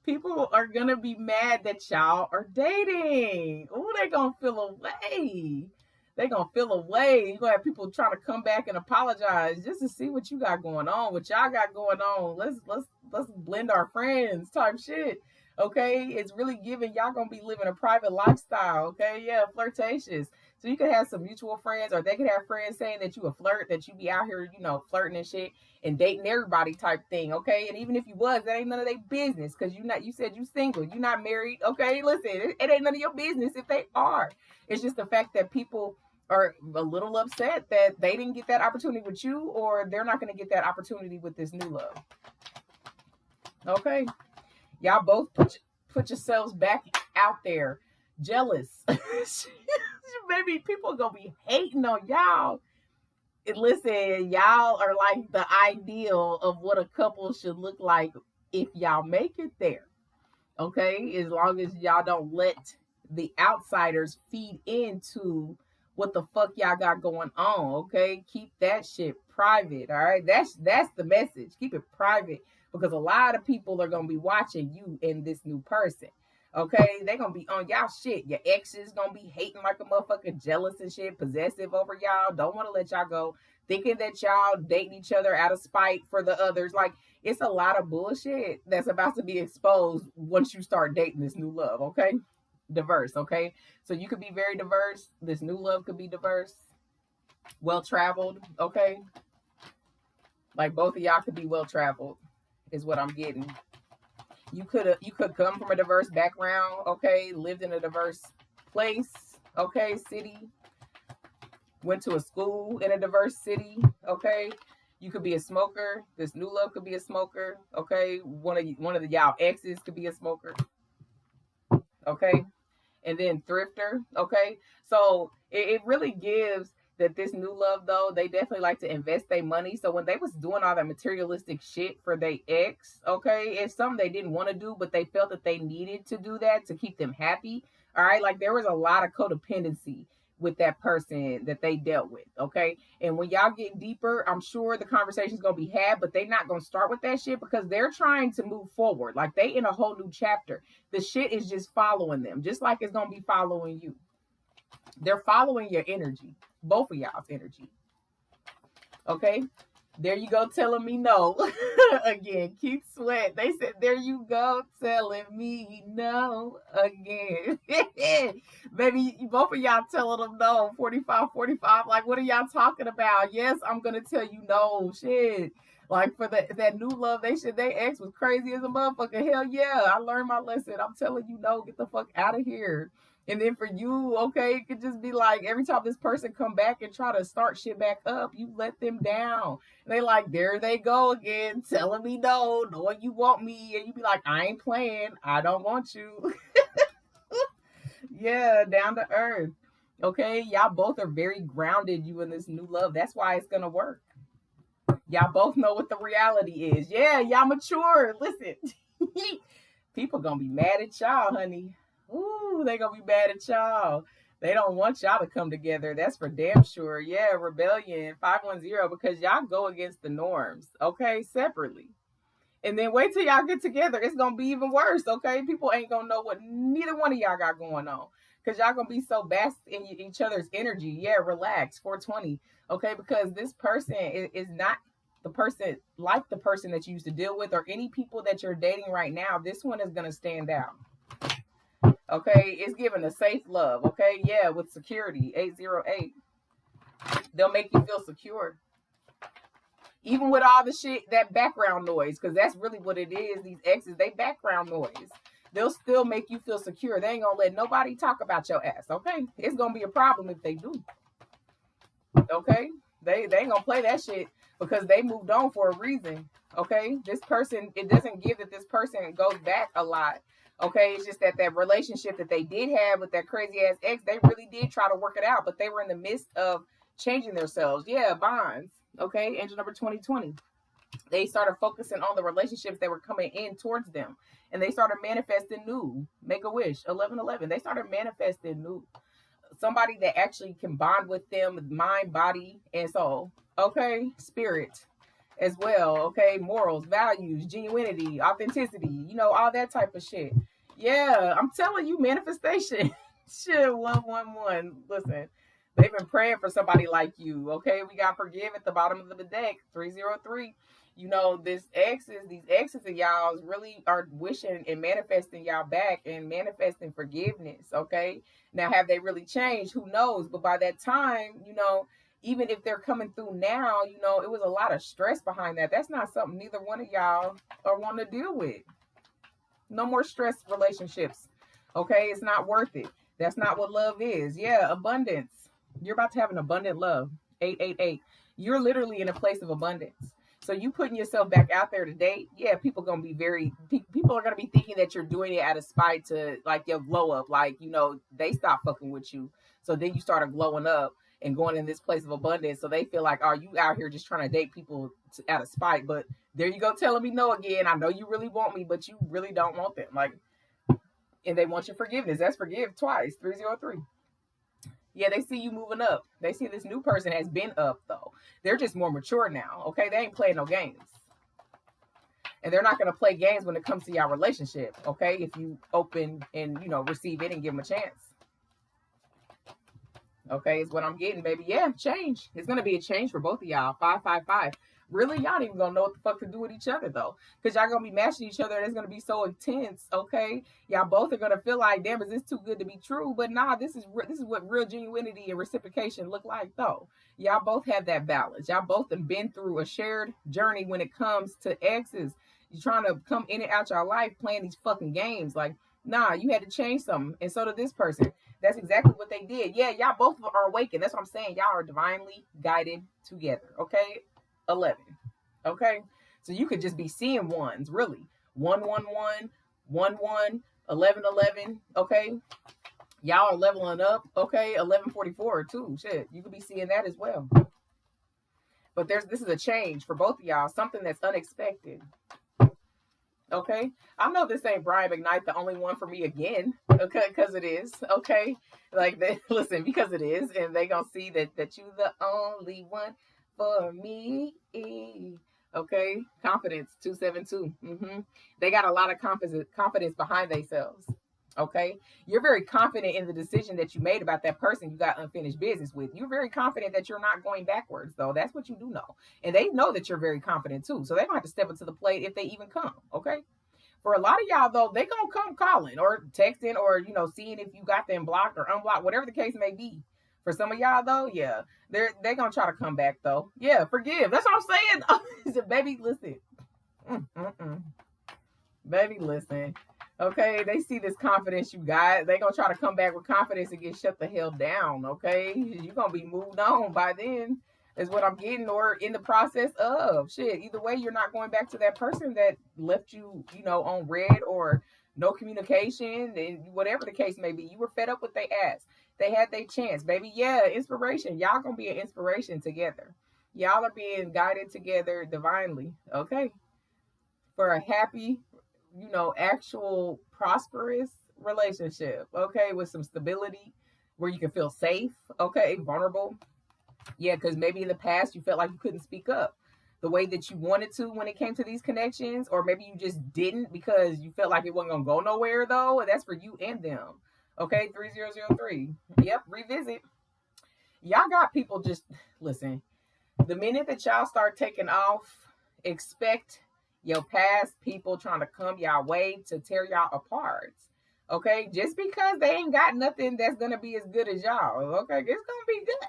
People are gonna be mad that y'all are dating. Oh, they gonna feel away. They gonna feel away. You gonna have people trying to come back and apologize just to see what you got going on, what y'all got going on. Let's blend our friends type shit. Okay, it's really giving y'all gonna be living a private lifestyle. Okay, yeah, flirtatious. So you could have some mutual friends, or they could have friends saying that you a flirt, that you be out here, flirting and shit and dating everybody type thing. Okay, and even if you was, that ain't none of their business because you said you single, you not married. Okay, listen, it ain't none of your business if they are. It's just the fact that people are a little upset that they didn't get that opportunity with you, or they're not going to get that opportunity with this new love. Okay, y'all both put yourselves back out there. Jealous. Maybe people gonna be hating on y'all. And listen, y'all are like the ideal of what a couple should look like if y'all make it there. Okay, as long as y'all don't let the outsiders feed into what the fuck y'all got going on. Okay, keep that shit private. All right, that's the message. Keep it private because a lot of people are gonna be watching you and this new person. Okay, they gonna be on y'all shit. Your ex is gonna be hating like a motherfucker, jealous and shit, possessive over y'all. Don't want to let y'all go, thinking that y'all dating each other out of spite for the others. Like, it's a lot of bullshit that's about to be exposed once you start dating this new love. Okay, diverse. Okay, so you could be very diverse. This new love could be diverse, well traveled. Okay, like both of y'all could be well traveled, is what I'm getting. You could come from a diverse background, okay, lived in a diverse place, okay, city, went to a school in a diverse city, okay. You could be a smoker. This new love could be a smoker, okay. One of the y'all exes could be a smoker, okay. And then thrifter, okay. So it really gives that this new love though, they definitely like to invest their money. So when they was doing all that materialistic shit for their ex, okay, it's something they didn't want to do, but they felt that they needed to do that to keep them happy. All right, like there was a lot of codependency with that person that they dealt with, okay. And when y'all get deeper, I'm sure the conversation's gonna be had, but they not gonna start with that shit because they're trying to move forward. Like they in a whole new chapter. The shit is just following them, just like it's gonna be following you. They're following your energy, both of y'all's energy. Okay, there you go, telling me no. Again, keep sweat. They said, there you go, telling me no again. Baby, both of y'all telling them no. 45, 45. Like, what are y'all talking about? Yes, I'm gonna tell you no. Shit. Like for that new love, they ex was crazy as a motherfucker. Hell yeah, I learned my lesson. I'm telling you no, get the fuck out of here. And then for you, okay, it could just be like every time this person come back and try to start shit back up, you let them down. And they like, there they go again, telling me no, knowing you want me. And you be like, I ain't playing. I don't want you. Yeah, down to earth. Okay, y'all both are very grounded, you and this new love. That's why it's going to work. Y'all both know what the reality is. Yeah, y'all mature. Listen, people going to be mad at y'all, honey. Ooh, they gonna be mad at y'all. They don't want y'all to come together. That's for damn sure. Yeah, rebellion 510 because y'all go against the norms. Okay, separately. And then wait till y'all get together. It's gonna be even worse. Okay, people ain't gonna know what neither one of y'all got going on because y'all gonna be so basked in each other's energy. Yeah, relax. 420. Okay, because this person is not the person like the person that you used to deal with or any people that you're dating right now. This one is gonna stand out. Okay, it's giving a safe love. Okay, yeah, with security 808, they'll make you feel secure even with all the shit, that background noise, because that's really what it is. These exes, they background noise. They'll still make you feel secure. They ain't gonna let nobody talk about your ass. Okay, it's gonna be a problem if they do. Okay, they ain't gonna play that shit because they moved on for a reason. Okay, this person, it doesn't give that this person goes back a lot. Okay, it's just that relationship that they did have with that crazy ass ex, they really did try to work it out, but they were in the midst of changing themselves. Yeah, bonds. Okay, angel number 2020. They started focusing on the relationships that were coming in towards them, and they started manifesting new. Make a wish 1111. They started manifesting new. Somebody that actually can bond with them, mind, body, and soul. Okay, spirit as well. Okay, morals, values, genuinity, authenticity. You know, all that type of shit. Yeah, I'm telling you, manifestation. Shit, 111. Listen, they've been praying for somebody like you. Okay, we got forgive at the bottom of the deck. 303. You know, these exes of y'all really are wishing and manifesting y'all back and manifesting forgiveness. Okay, now have they really changed? Who knows? But by that time, you know, even if they're coming through now, you know, it was a lot of stress behind that. That's not something neither one of y'all are want to deal with. No more stress relationships. Okay, it's not worth it. That's not what love is. Yeah, abundance. You're about to have an abundant love. 888. You're literally in a place of abundance. So you putting yourself back out there to date, yeah, people gonna be people are gonna be thinking that you're doing it out of spite to like your glow up, like you know they stop fucking with you, so then you started glowing up and going in this place of abundance. So they feel like, are you out here just trying to date people out of spite? But there you go, telling me no again. I know you really want me, but you really don't want them. Like, and they want your forgiveness. That's forgive twice. 303. Yeah, they see you moving up. They see this new person has been up though. They're just more mature now. Okay, they ain't playing no games, and they're not gonna play games when it comes to your relationship. Okay, if you open and you know receive it and give them a chance. Okay, is what I'm getting, baby. Yeah, change. It's gonna be a change for both of y'all. 555. Really, y'all ain't even gonna know what the fuck to do with each other though, because y'all gonna be matching each other, and it's gonna be so intense. Okay, y'all both are gonna feel like, damn, is this too good to be true? But nah, this is what real genuinity and reciprocation look like though. Y'all both have that balance. Y'all both have been through a shared journey when it comes to exes. You trying to come in and out your life playing these fucking games, like. Nah, you had to change something, and so did this person. That's exactly what they did. Yeah, y'all both are awakened. That's what I'm saying. Y'all are divinely guided together. Okay, 11. Okay, so you could just be seeing ones really. 111, 11, 11. Okay, y'all are leveling up. Okay, 1144 too. Shit, you could be seeing that as well. But this is a change for both of y'all. Something that's unexpected. Okay, I know this ain't Brian McKnight, the only one for me again. Okay, because it is. Okay, like listen, because it is, and they gonna see that you the only one for me. Okay, confidence 272. They got a lot of confidence behind themselves. Okay, you're very confident in the decision that you made about that person you got unfinished business with. You're very confident that you're not going backwards, though. That's what you do know, and they know that you're very confident too. So they're gonna have to step up to the plate if they even come. Okay. For a lot of y'all though, they gonna come calling or texting or seeing if you got them blocked or unblocked, whatever the case may be. For some of y'all though, yeah, they gonna try to come back though. Yeah, forgive. That's what I'm saying. Baby, listen. Baby, listen. Okay, they see this confidence you got. They gonna try to come back with confidence and get shut the hell down. Okay, you gonna be moved on by then. Is what I'm getting, or in the process of shit. Either way, you're not going back to that person that left you, on red or no communication, and whatever the case may be. You were fed up with their ass. They had their chance, baby. Yeah, inspiration. Y'all gonna be an inspiration together. Y'all are being guided together divinely. Okay, for a happy, actual prosperous relationship. Okay, with some stability where you can feel safe. Okay, vulnerable. Yeah, because maybe in the past you felt like you couldn't speak up the way that you wanted to when it came to these connections, or maybe you just didn't because you felt like it wasn't gonna go nowhere though. And that's for you and them. Okay, 3003. Yep, revisit. Y'all got people just listen. The minute that y'all start taking off, expect your past people trying to come y'all way to tear y'all apart. Okay, just because they ain't got nothing that's gonna be as good as y'all. Okay, it's gonna be good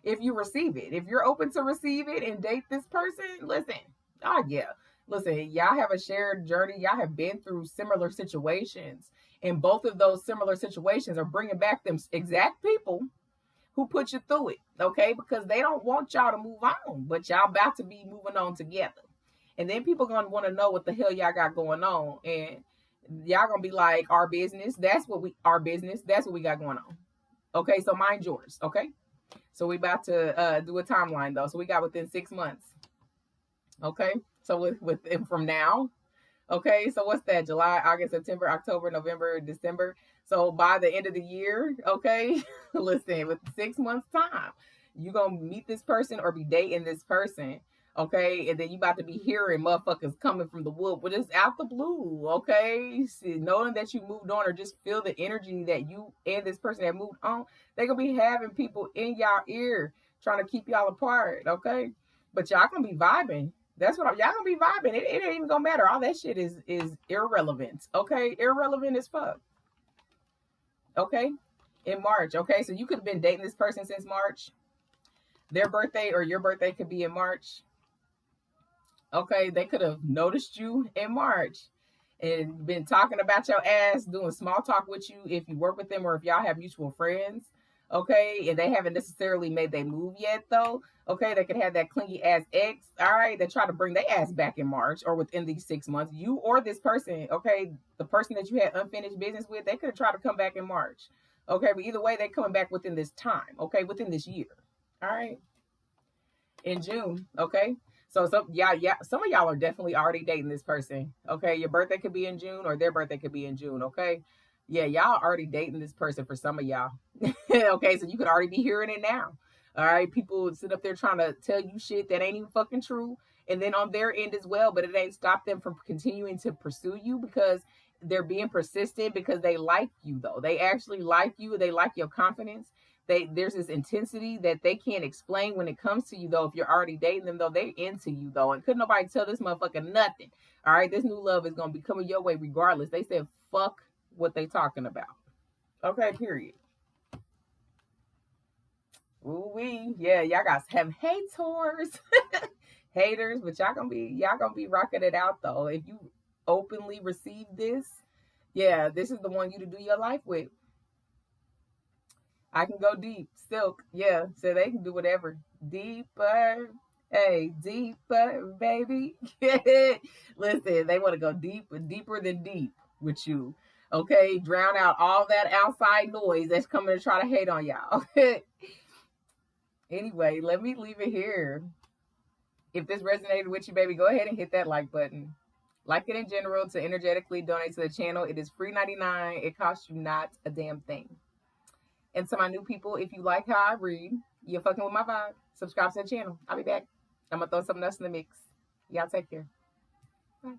if you receive it. If you're open to receive it and date this person, listen. Oh yeah. Listen, y'all have a shared journey. Y'all have been through similar situations. And both of those similar situations are bringing back them exact people who put you through it. Okay? Because they don't want y'all to move on. But y'all about to be moving on together. And then people going to want to know what the hell y'all got going on. And y'all going to be like, our business. That's what we got going on. Okay? So mind yours. Okay? So we about to do a timeline though. So we got within 6 months. Okay. So with from now. Okay. So what's that? July, August, September, October, November, December. So by the end of the year, okay, listen, with 6 months time, you're going to meet this person or be dating this person. Okay, and then you about to be hearing motherfuckers coming from the wood, but it's out the blue. Okay, see, knowing that you moved on, or just feel the energy that you and this person have moved on, they gonna be having people in y'all ear trying to keep y'all apart. Okay, but y'all gonna be vibing. That's what y'all gonna be vibing. It ain't even gonna matter. All that shit is irrelevant. Okay, irrelevant as fuck. Okay, in March. Okay, so you could have been dating this person since March. Their birthday or your birthday could be in March. Okay, they could have noticed you in March and been talking about your ass, doing small talk with you if you work with them or if y'all have mutual friends. Okay, and they haven't necessarily made their move yet though. Okay, they could have that clingy ass ex. All right, they try to bring their ass back in March or within these 6 months. You or this person, okay, the person that you had unfinished business with, they could have tried to come back in March. Okay, but either way, they're coming back within this time. Okay, within this year. All right, in June. Okay. So some some of y'all are definitely already dating this person. Okay, your birthday could be in June or their birthday could be in June. Okay, yeah, y'all already dating this person for some of y'all. Okay, so you could already be hearing it now. All right, people sit up there trying to tell you shit that ain't even fucking true, and then on their end as well. But it ain't stopped them from continuing to pursue you because they're being persistent because they like you though. They actually like you. They like your confidence. There's this intensity that they can't explain when it comes to you though. If you're already dating them though, they're into you though, and couldn't nobody tell this motherfucker nothing. All right, this new love is gonna be coming your way regardless. They said fuck what they talking about. Okay, period. Ooh wee, yeah, y'all got have haters, haters, but y'all gonna be rocking it out though. If you openly receive this, yeah, this is the one you to do your life with. I can go deep. Silk, yeah. So they can do whatever. Deeper. Hey, deeper, baby. Listen, they want to go deeper than deep with you. Okay, drown out all that outside noise that's coming to try to hate on y'all. Anyway, let me leave it here. If this resonated with you, baby, go ahead and hit that like button. Like it in general to energetically donate to the channel. It is free 99. It costs you not a damn thing. And to my new people, if you like how I read, you're fucking with my vibe, subscribe to the channel. I'll be back. I'm going to throw something else in the mix. Y'all take care. Bye.